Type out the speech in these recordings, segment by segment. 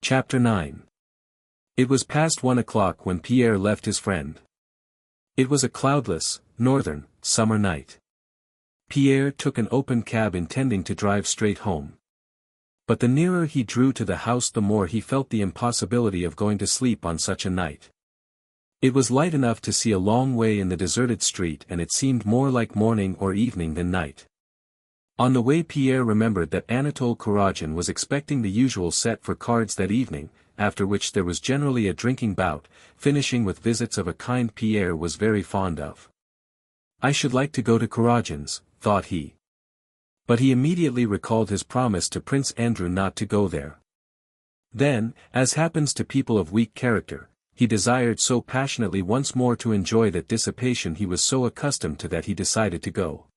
Chapter 9. It was past 1 o'clock when Pierre left his friend. It was a cloudless, northern, summer night. Pierre took an open cab intending to drive straight home. But the nearer he drew to the house the more he felt the impossibility of going to sleep on such a night. It was light enough to see a long way in the deserted street and it seemed more like morning or evening than night. On the way Pierre remembered that Anatole Kurágin was expecting the usual set for cards that evening, after which there was generally a drinking bout, finishing with visits of a kind Pierre was very fond of. I should like to go to Kurágin's, thought he. But he immediately recalled his promise to Prince Andrew not to go there. Then, as happens to people of weak character, he desired so passionately once more to enjoy that dissipation he was so accustomed to that he decided to go.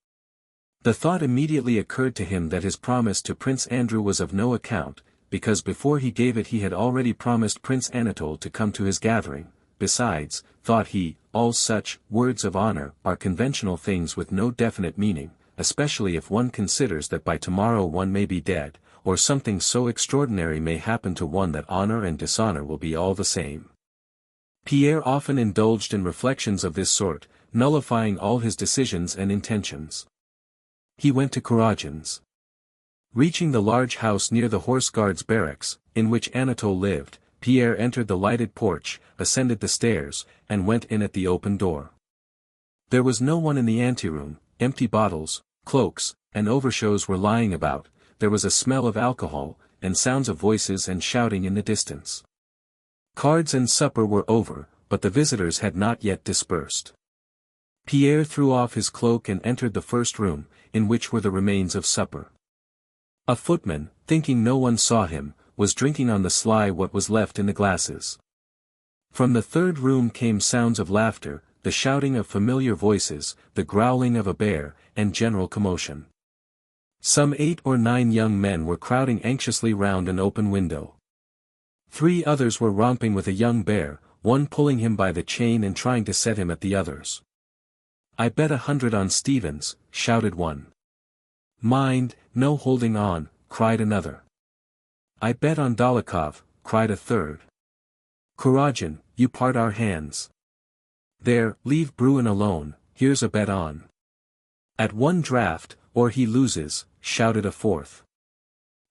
The thought immediately occurred to him that his promise to Prince Andrew was of no account, because before he gave it he had already promised Prince Anatole to come to his gathering. Besides, thought he, all such words of honor are conventional things with no definite meaning, especially if one considers that by tomorrow one may be dead, or something so extraordinary may happen to one that honor and dishonor will be all the same. Pierre often indulged in reflections of this sort, nullifying all his decisions and intentions. He went to Kurágin's. Reaching the large house near the Horse Guards barracks, in which Anatole lived, Pierre entered the lighted porch, ascended the stairs, and went in at the open door. There was no one in the anteroom. Empty bottles, cloaks, and overshoes were lying about. There was a smell of alcohol, and sounds of voices and shouting in the distance. Cards and supper were over, but the visitors had not yet dispersed. Pierre threw off his cloak and entered the first room, in which were the remains of supper. A footman, thinking no one saw him, was drinking on the sly what was left in the glasses. From the third room came sounds of laughter, the shouting of familiar voices, the growling of a bear, and general commotion. Some 8 or 9 young men were crowding anxiously round an open window. 3 others were romping with a young bear, one pulling him by the chain and trying to set him at the others. I bet 100 on Stevens, shouted one. Mind, no holding on, cried another. I bet on Dólokhov, cried a third. Kurágin, you part our hands. There, leave Bruin alone, here's a bet on. At 1 draught, or he loses, shouted a fourth.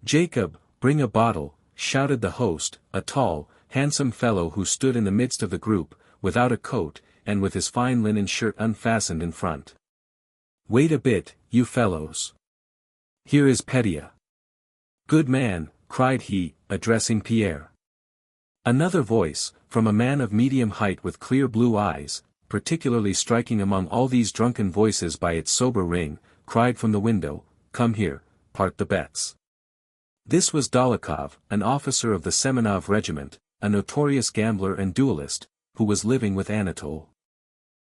Jacob, bring a bottle, shouted the host, a tall, handsome fellow who stood in the midst of the group, without a coat, and with his fine linen shirt unfastened in front. Wait a bit, you fellows. Here is Pétia. Good man, cried he, addressing Pierre. Another voice, from a man of medium height with clear blue eyes, particularly striking among all these drunken voices by its sober ring, cried from the window, Come here, part the bets. This was Dólokhov, an officer of the Semenov regiment, a notorious gambler and duelist, who was living with Anatole.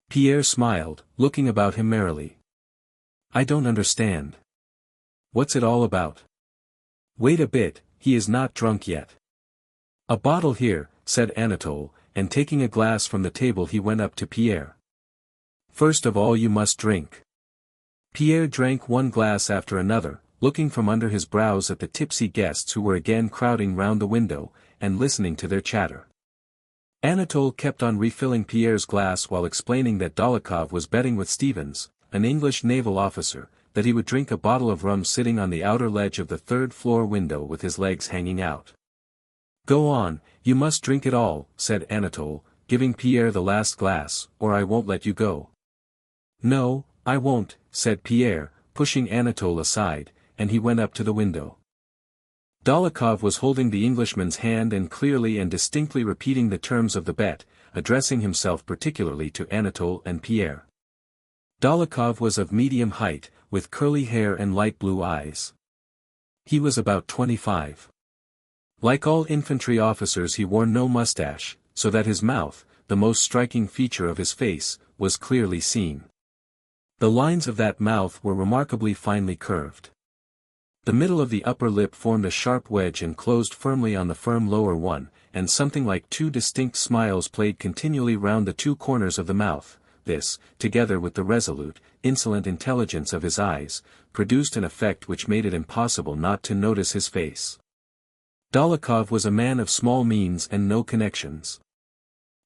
Pierre smiled, looking about him merrily. I don't understand. What's it all about? Wait a bit, he is not drunk yet. A bottle here, said Anatole, and taking a glass from the table he went up to Pierre. First of all you must drink. Pierre drank 1 glass after another, looking from under his brows at the tipsy guests who were again crowding round the window, and listening to their chatter. Anatole kept on refilling Pierre's glass while explaining that Dólokhov was betting with Stevens, an English naval officer, that he would drink a bottle of rum sitting on the outer ledge of the 3rd-floor window with his legs hanging out. Go on, you must drink it all, said Anatole, giving Pierre the last glass, or I won't let you go. No, I won't, said Pierre, pushing Anatole aside, and he went up to the window. Dólokhov was holding the Englishman's hand and clearly and distinctly repeating the terms of the bet, addressing himself particularly to Anatole and Pierre. Dólokhov was of medium height, with curly hair and light blue eyes. He was about 25. Like all infantry officers he wore no mustache, so that his mouth, the most striking feature of his face, was clearly seen. The lines of that mouth were remarkably finely curved. The middle of the upper lip formed a sharp wedge and closed firmly on the firm lower one, and something like 2 distinct smiles played continually round the 2 corners of the mouth. This, together with the resolute, insolent intelligence of his eyes, produced an effect which made it impossible not to notice his face. Dólokhov was a man of small means and no connections.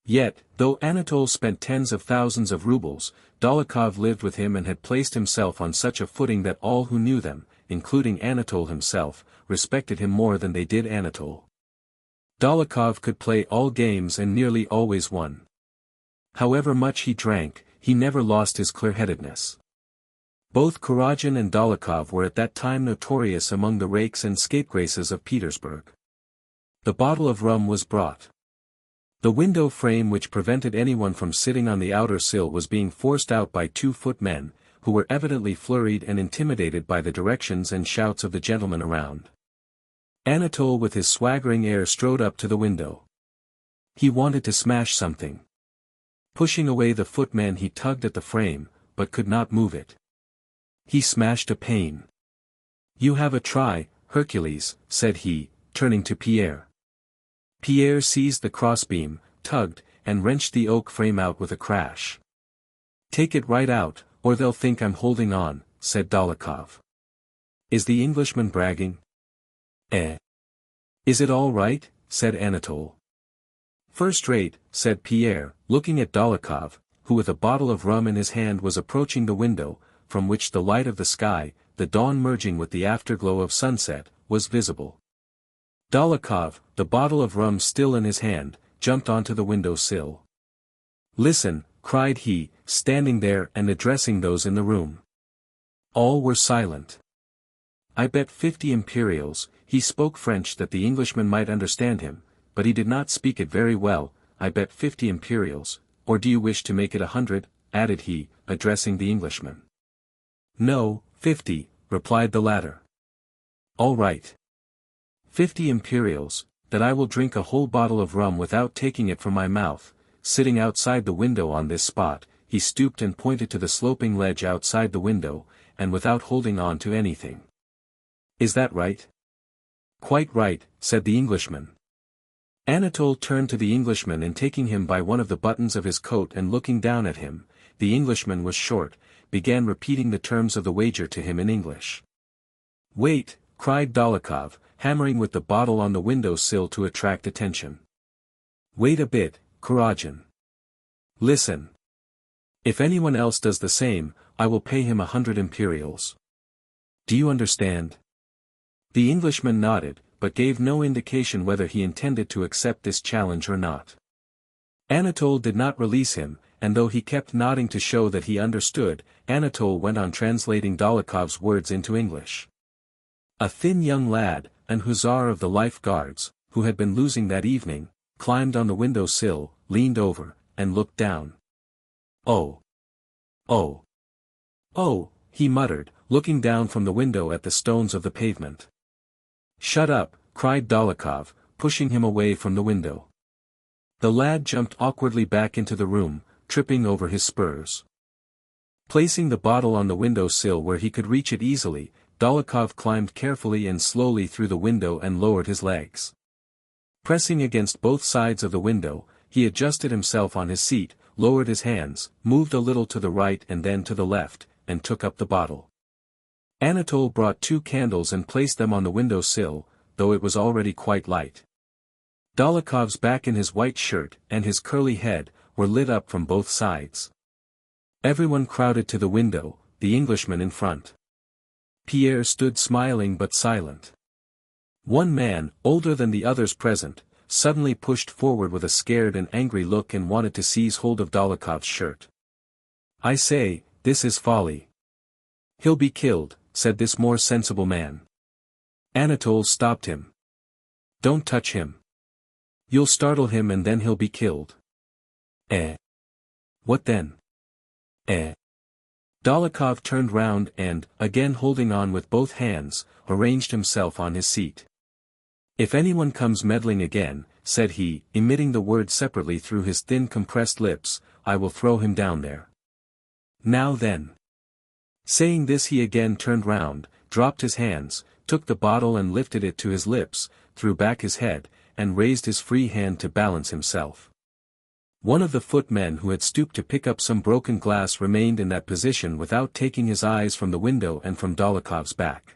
Yet, though Anatole spent tens of thousands of rubles, Dólokhov lived with him and had placed himself on such a footing that all who knew them, including Anatole himself, respected him more than they did Anatole. Dólokhov could play all games and nearly always won. However much he drank, he never lost his clear-headedness. Both Kurágin and Dólokhov were at that time notorious among the rakes and scapegraces of Petersburg. The bottle of rum was brought. The window frame which prevented anyone from sitting on the outer sill was being forced out by 2 footmen, who were evidently flurried and intimidated by the directions and shouts of the gentlemen around. Anatole with his swaggering air strode up to the window. He wanted to smash something. Pushing away the footman, he tugged at the frame, but could not move it. He smashed a pane. "You have a try, Hercules," said he, turning to Pierre. Pierre seized the crossbeam, tugged, and wrenched the oak frame out with a crash. "Take it right out, or they'll think I'm holding on," said Dólokhov. "Is the Englishman bragging?" "Eh? Is it all right?" said Anatole. "First rate," said Pierre, looking at Dólokhov, who with a bottle of rum in his hand was approaching the window, from which the light of the sky, the dawn merging with the afterglow of sunset, was visible. Dólokhov, the bottle of rum still in his hand, jumped onto the window sill. "Listen," cried he, standing there and addressing those in the room. All were silent. "I bet 50 imperials," he spoke French that the Englishman might understand him, but he did not speak it very well. "I bet 50 imperials, or do you wish to make it 100, added he, addressing the Englishman. "No, 50, replied the latter. "All right. 50 imperials, that I will drink a whole bottle of rum without taking it from my mouth." Sitting outside the window on this spot, he stooped and pointed to the sloping ledge outside the window, and without holding on to anything. "Is that right?" "Quite right," said the Englishman. Anatole turned to the Englishman and taking him by one of the buttons of his coat and looking down at him, the Englishman was short, began repeating the terms of the wager to him in English. "Wait," cried Dólokhov, hammering with the bottle on the window sill to attract attention. "Wait a bit, Kurágin. Listen. If anyone else does the same, I will pay him 100 imperials. Do you understand?" The Englishman nodded, but gave no indication whether he intended to accept this challenge or not. Anatole did not release him, and though he kept nodding to show that he understood, Anatole went on translating Dólokhov's words into English. A thin young lad, an hussar of the Life Guards, who had been losing that evening, climbed on the window sill, leaned over, and looked down. "Oh! Oh! Oh!" he muttered, looking down from the window at the stones of the pavement. "Shut up," cried Dólokhov, pushing him away from the window. The lad jumped awkwardly back into the room, tripping over his spurs. Placing the bottle on the window sill where he could reach it easily, Dólokhov climbed carefully and slowly through the window and lowered his legs. Pressing against both sides of the window, he adjusted himself on his seat, lowered his hands, moved a little to the right and then to the left, and took up the bottle. Anatole brought 2 candles and placed them on the window sill, though it was already quite light. Dólokhov's back in his white shirt, and his curly head, were lit up from both sides. Everyone crowded to the window, the Englishman in front. Pierre stood smiling but silent. One man, older than the others present, suddenly pushed forward with a scared and angry look and wanted to seize hold of Dólokhov's shirt. "I say, this is folly." "He'll be killed," said this more sensible man. Anatole stopped him. "Don't touch him. You'll startle him and then he'll be killed." "Eh? What then?" "Eh?" Dólokhov turned round and, again holding on with both hands, arranged himself on his seat. "If anyone comes meddling again," said he, emitting the word separately through his thin compressed lips, "I will throw him down there. Now then." Saying this he again turned round, dropped his hands, took the bottle and lifted it to his lips, threw back his head, and raised his free hand to balance himself. One of the footmen who had stooped to pick up some broken glass remained in that position without taking his eyes from the window and from Dólokhov's back.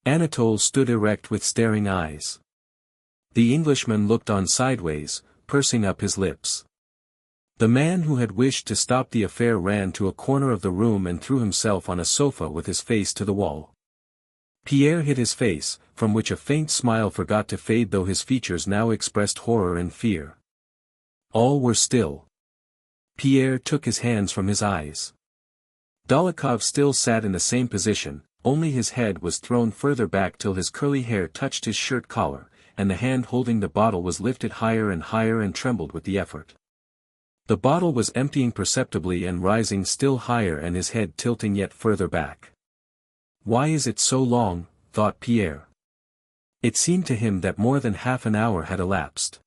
Anatole stood erect with staring eyes. The Englishman looked on sideways, pursing up his lips. The man who had wished to stop the affair ran to a corner of the room and threw himself on a sofa with his face to the wall. Pierre hid his face, from which a faint smile forgot to fade, though his features now expressed horror and fear. All were still. Pierre took his hands from his eyes. Dólokhov still sat in the same position, only his head was thrown further back till his curly hair touched his shirt collar, and the hand holding the bottle was lifted higher and trembled with the effort. The bottle was emptying perceptibly and rising still higher, and his head tilting yet further back. Why is it so long? Thought Pierre. It seemed to him that more than half an hour had elapsed.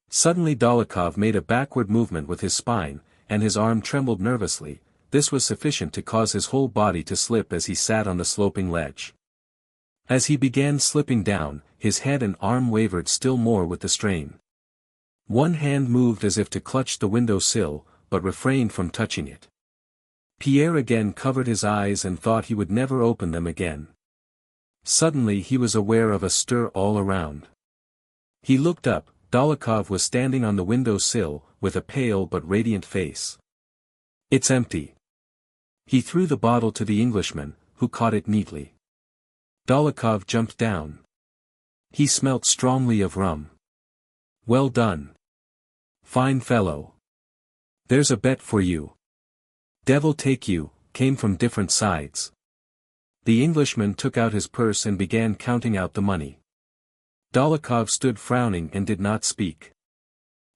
Suddenly Dólokhov made a backward movement with his spine, and his arm trembled nervously. This was sufficient to cause his whole body to slip as he sat on the sloping ledge. As he began slipping down, his head and arm wavered still more with the strain. One hand moved as if to clutch the window sill, but refrained from touching it. Pierre again covered his eyes and thought he would never open them again. Suddenly he was aware of a stir all around. He looked up. Dólokhov was standing on the window sill, with a pale but radiant face. "It's empty." He threw the bottle to the Englishman, who caught it neatly. Dólokhov jumped down. He smelt strongly of rum. "Well done. Fine fellow. There's a bet for you." "Devil take you," came from different sides. The Englishman took out his purse and began counting out the money. Dólokhov stood frowning and did not speak.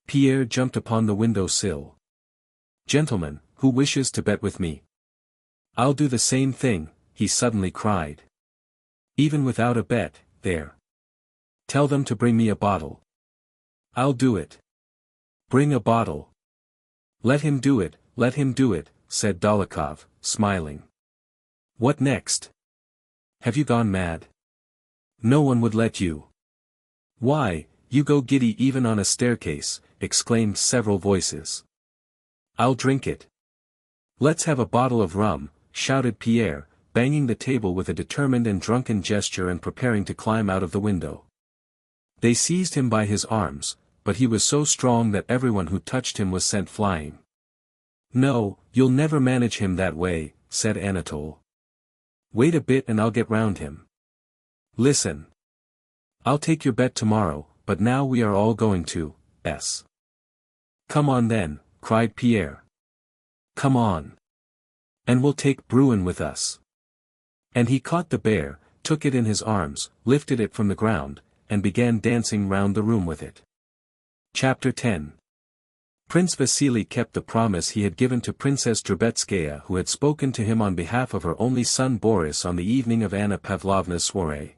Pierre jumped upon the window sill. "Gentlemen, who wishes to bet with me?" "I'll do the same thing," he suddenly cried. "Even without a bet, there. Tell them to bring me a bottle." "I'll do it." "Bring a bottle." Let him do it," said Dólokhov, smiling. "What next? Have you gone mad? No one would let you." "Why, you go giddy even on a staircase," exclaimed several voices. "I'll drink it." "Let's have a bottle of rum," shouted Pierre, banging the table with a determined and drunken gesture and preparing to climb out of the window. They seized him by his arms, but he was so strong that everyone who touched him was sent flying. "No, you'll never manage him that way," said Anatole. "Wait a bit and I'll get round him." "Listen. I'll take your bet tomorrow, but now we are all going to S." "Come on then," cried Pierre. "Come on. And we'll take Bruin with us." And he caught the bear, took it in his arms, lifted it from the ground, and began dancing round the room with it. Chapter 10. Prince Vasily kept the promise he had given to Princess Drubetskaya, who had spoken to him on behalf of her only son Boris on the evening of Anna Pavlovna's soirée.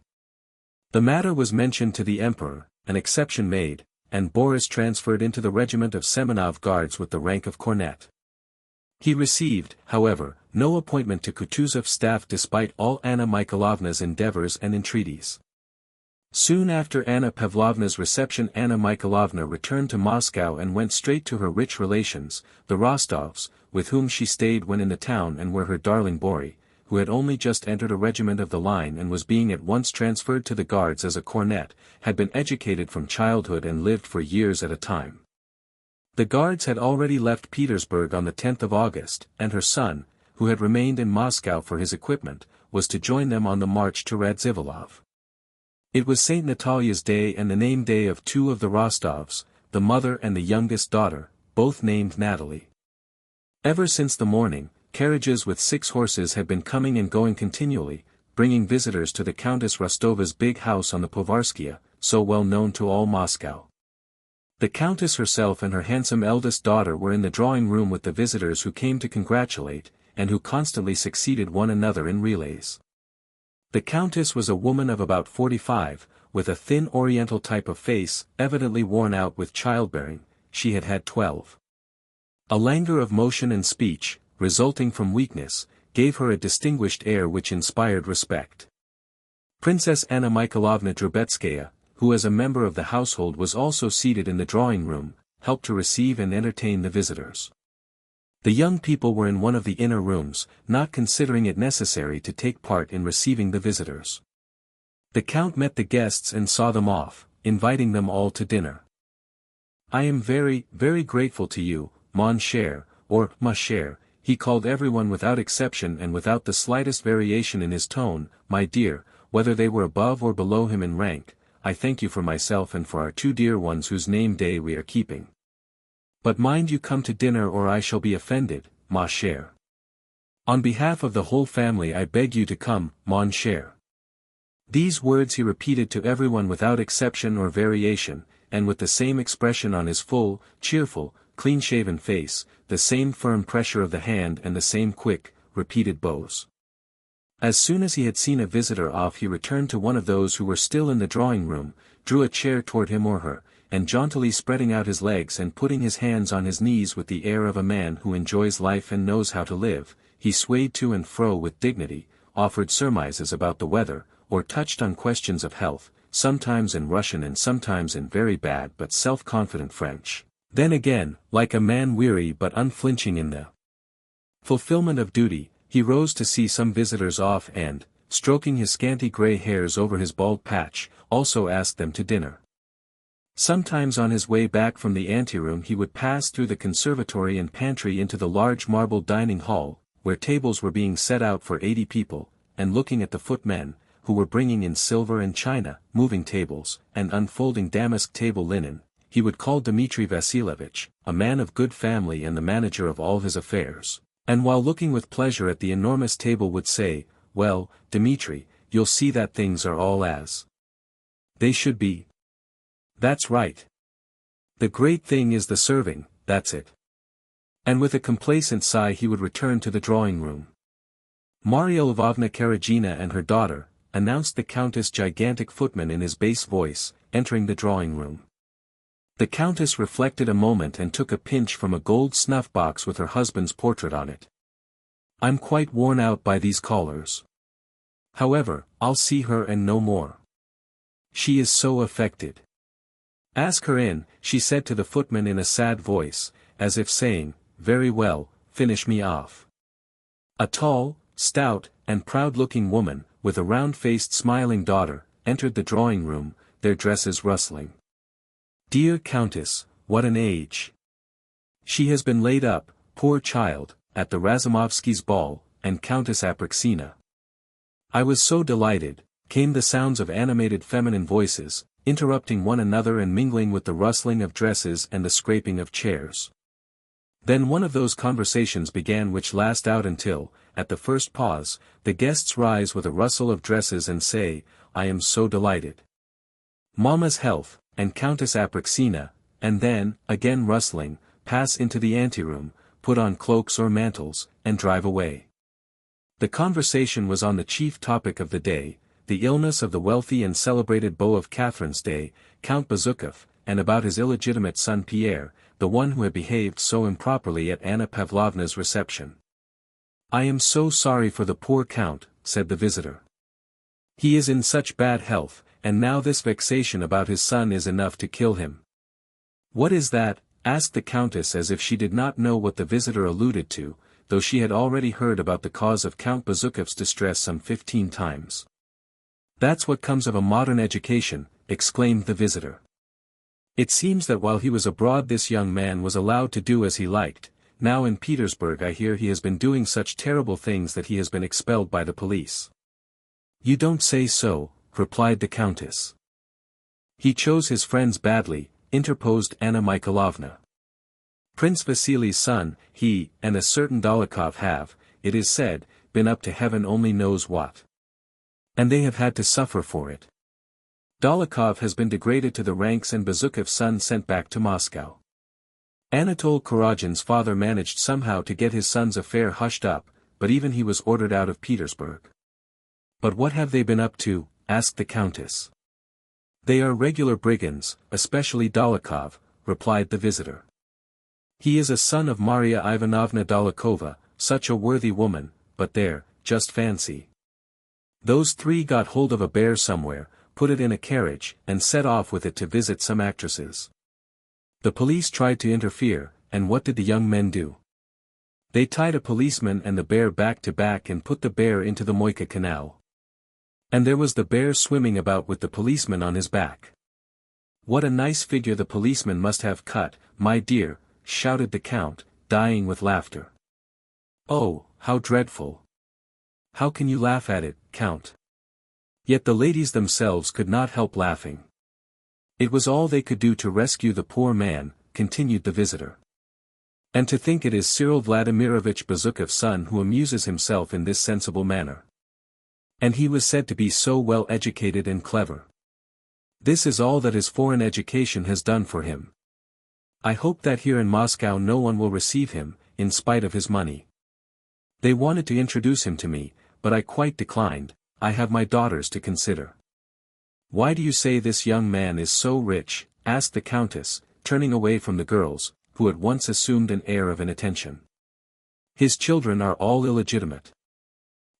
The matter was mentioned to the Emperor, an exception made, and Boris transferred into the regiment of Semenov Guards with the rank of cornet. He received, however, no appointment to Kutuzov's staff despite all Anna Mikhailovna's endeavors and entreaties. Soon after Anna Pavlovna's reception, Anna Mikhailovna returned to Moscow and went straight to her rich relations, the Rostovs, with whom she stayed when in the town, and where her darling Bori, who had only just entered a regiment of the line and was being at once transferred to the Guards as a cornet, had been educated from childhood and lived for years at a time. The Guards had already left Petersburg on the 10th of August, and her son, who had remained in Moscow for his equipment, was to join them on the march to Radzivilov. It was St. Natalia's Day and the name day of two of the Rostovs, the mother and the youngest daughter, both named Natalie. Ever since the morning, carriages with 6 horses had been coming and going continually, bringing visitors to the Countess Rostova's big house on the Povarskia, so well known to all Moscow. The Countess herself and her handsome eldest daughter were in the drawing room with the visitors who came to congratulate, and who constantly succeeded one another in relays. The Countess was a woman of about 45, with a thin oriental type of face, evidently worn out with childbearing. She had had 12. A languor of motion and speech, resulting from weakness, gave her a distinguished air which inspired respect. Princess Anna Mikhailovna Drubetskaya, who as a member of the household was also seated in the drawing room, helped to receive and entertain the visitors. The young people were in one of the inner rooms, not considering it necessary to take part in receiving the visitors. The Count met the guests and saw them off, inviting them all to dinner. "I am very, very grateful to you, mon cher, or ma chère," he called everyone without exception and without the slightest variation in his tone, "my dear, whether they were above or below him in rank. I thank you for myself and for our two dear ones whose name day we are keeping. But mind you come to dinner or I shall be offended, ma chère. On behalf of the whole family I beg you to come, mon cher." These words he repeated to everyone without exception or variation, and with the same expression on his full, cheerful, clean-shaven face, the same firm pressure of the hand and the same quick, repeated bows. As soon as he had seen a visitor off he returned to one of those who were still in the drawing-room, drew a chair toward him or her, and jauntily spreading out his legs and putting his hands on his knees with the air of a man who enjoys life and knows how to live, he swayed to and fro with dignity, offered surmises about the weather, or touched on questions of health, sometimes in Russian and sometimes in very bad but self-confident French. Then again, like a man weary but unflinching in the fulfillment of duty, he rose to see some visitors off and, stroking his scanty grey hairs over his bald patch, also asked them to dinner. Sometimes on his way back from the anteroom he would pass through the conservatory and pantry into the large marble dining hall, where tables were being set out for 80 people, and looking at the footmen, who were bringing in silver and china, moving tables, and unfolding damask table linen, he would call Dmitri Vasilievich, a man of good family and the manager of all his affairs, and while looking with pleasure at the enormous table would say, "Well, Dmitri, you'll see that things are all as they should be. That's right. The great thing is the serving, that's it." And with a complacent sigh he would return to the drawing-room. "Marya Lvovna Karagina and her daughter," announced the Countess' gigantic footman in his bass voice, entering the drawing-room. The Countess reflected a moment and took a pinch from a gold snuff-box with her husband's portrait on it. "I'm quite worn out by these callers. However, I'll see her and no more. She is so affected." "Ask her in," she said to the footman in a sad voice, as if saying, "Very well, finish me off." A tall, stout, and proud-looking woman, with a round-faced smiling daughter, entered the drawing-room, their dresses rustling. "Dear Countess, what an age! She has been laid up, poor child, at the Razumovsky's ball, and Countess Apraxina." "I was so delighted," came the sounds of animated feminine voices, interrupting one another and mingling with the rustling of dresses and the scraping of chairs. Then one of those conversations began which last out until, at the first pause, the guests rise with a rustle of dresses and say, "I am so delighted. Mamma's health," and Countess Apraxina, and then, again rustling, pass into the anteroom, put on cloaks or mantles, and drive away. The conversation was on the chief topic of the day, the illness of the wealthy and celebrated beau of Catherine's day, Count Bezukov, and about his illegitimate son Pierre, the one who had behaved so improperly at Anna Pavlovna's reception. "I am so sorry for the poor Count," said the visitor. "He is in such bad health, and now this vexation about his son is enough to kill him." "What is that?" asked the Countess as if she did not know what the visitor alluded to, though she had already heard about the cause of Count Bezukov's distress some 15 times. "That's what comes of a modern education," exclaimed the visitor. "It seems that while he was abroad this young man was allowed to do as he liked. Now in Petersburg I hear he has been doing such terrible things that he has been expelled by the police." "You don't say so," replied the Countess. "He chose his friends badly," interposed Anna Mikhailovna. "Prince Vasili's son, he, and a certain Dolokhov have, it is said, been up to heaven only knows what. And they have had to suffer for it. Dolokhov has been degraded to the ranks and Bezukov's son sent back to Moscow. Anatole Karagin's father managed somehow to get his son's affair hushed up, but even he was ordered out of Petersburg." "But what have they been up to?" asked the Countess. "They are regular brigands, especially Dolokhov," replied the visitor. "He is a son of Maria Ivanovna Dolokhova, such a worthy woman, but there, just fancy. Those three got hold of a bear somewhere, put it in a carriage, and set off with it to visit some actresses. The police tried to interfere, and what did the young men do? They tied a policeman and the bear back to back and put the bear into the Moika Canal. And there was the bear swimming about with the policeman on his back. What a nice figure the policeman must have cut, my dear, shouted the Count, dying with laughter. Oh, how dreadful! How can you laugh at it, Count? Yet the ladies themselves could not help laughing. It was all they could do to rescue the poor man, continued the visitor. And to think it is Cyril Vladimirovich Bezukhev's son who amuses himself in this sensible manner. And he was said to be so well educated and clever. This is all that his foreign education has done for him. I hope that here in Moscow no one will receive him, in spite of his money. They wanted to introduce him to me, but I quite declined. I have my daughters to consider. Why do you say this young man is so rich? Asked the Countess, turning away from the girls, who at once assumed an air of inattention. His children are all illegitimate.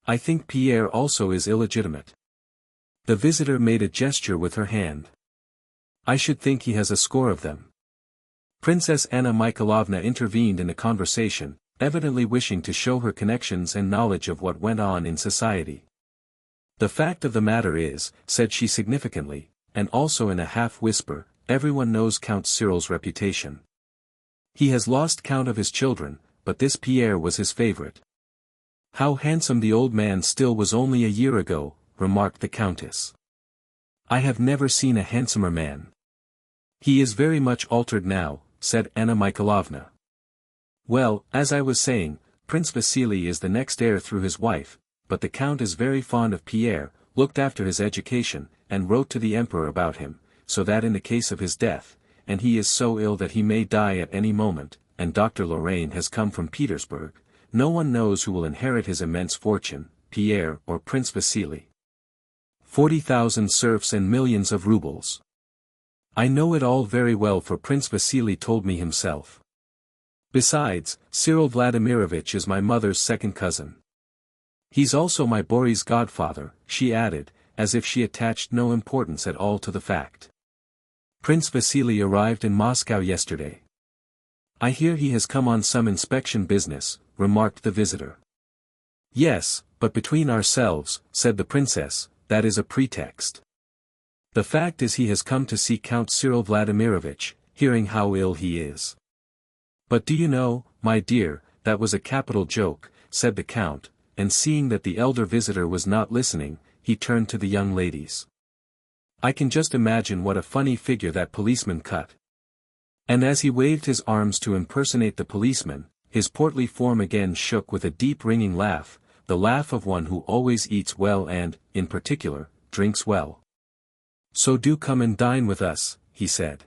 I think Pierre also is illegitimate. The visitor made a gesture with her hand. I should think he has a score of them. Princess Anna Mikhailovna intervened in the conversation, evidently wishing to show her connections and knowledge of what went on in society. The fact of the matter is, said she significantly, and also in a half-whisper, everyone knows Count Cyril's reputation. He has lost count of his children, but this Pierre was his favorite. How handsome the old man still was only a year ago, remarked the Countess. I have never seen a handsomer man. He is very much altered now, said Anna Mikhailovna. Well, as I was saying, Prince Vasily is the next heir through his wife, but the Count is very fond of Pierre, looked after his education, and wrote to the Emperor about him, so that in the case of his death, and he is so ill that he may die at any moment, and Dr. Lorraine has come from Petersburg, no one knows who will inherit his immense fortune, Pierre or Prince Vasily. 40,000 serfs and millions of rubles. I know it all very well, for Prince Vasily told me himself. Besides, Cyril Vladimirovich is my mother's second cousin. He's also my Boris' godfather, she added, as if she attached no importance at all to the fact. Prince Vasily arrived in Moscow yesterday. I hear he has come on some inspection business, remarked the visitor. Yes, but between ourselves, said the princess, that is a pretext. The fact is he has come to see Count Cyril Vladimirovich, hearing how ill he is. But do you know, my dear, that was a capital joke, said the Count, and seeing that the elder visitor was not listening, he turned to the young ladies. I can just imagine what a funny figure that policeman cut. And as he waved his arms to impersonate the policeman, his portly form again shook with a deep ringing laugh, the laugh of one who always eats well and, in particular, drinks well. So do come and dine with us, he said.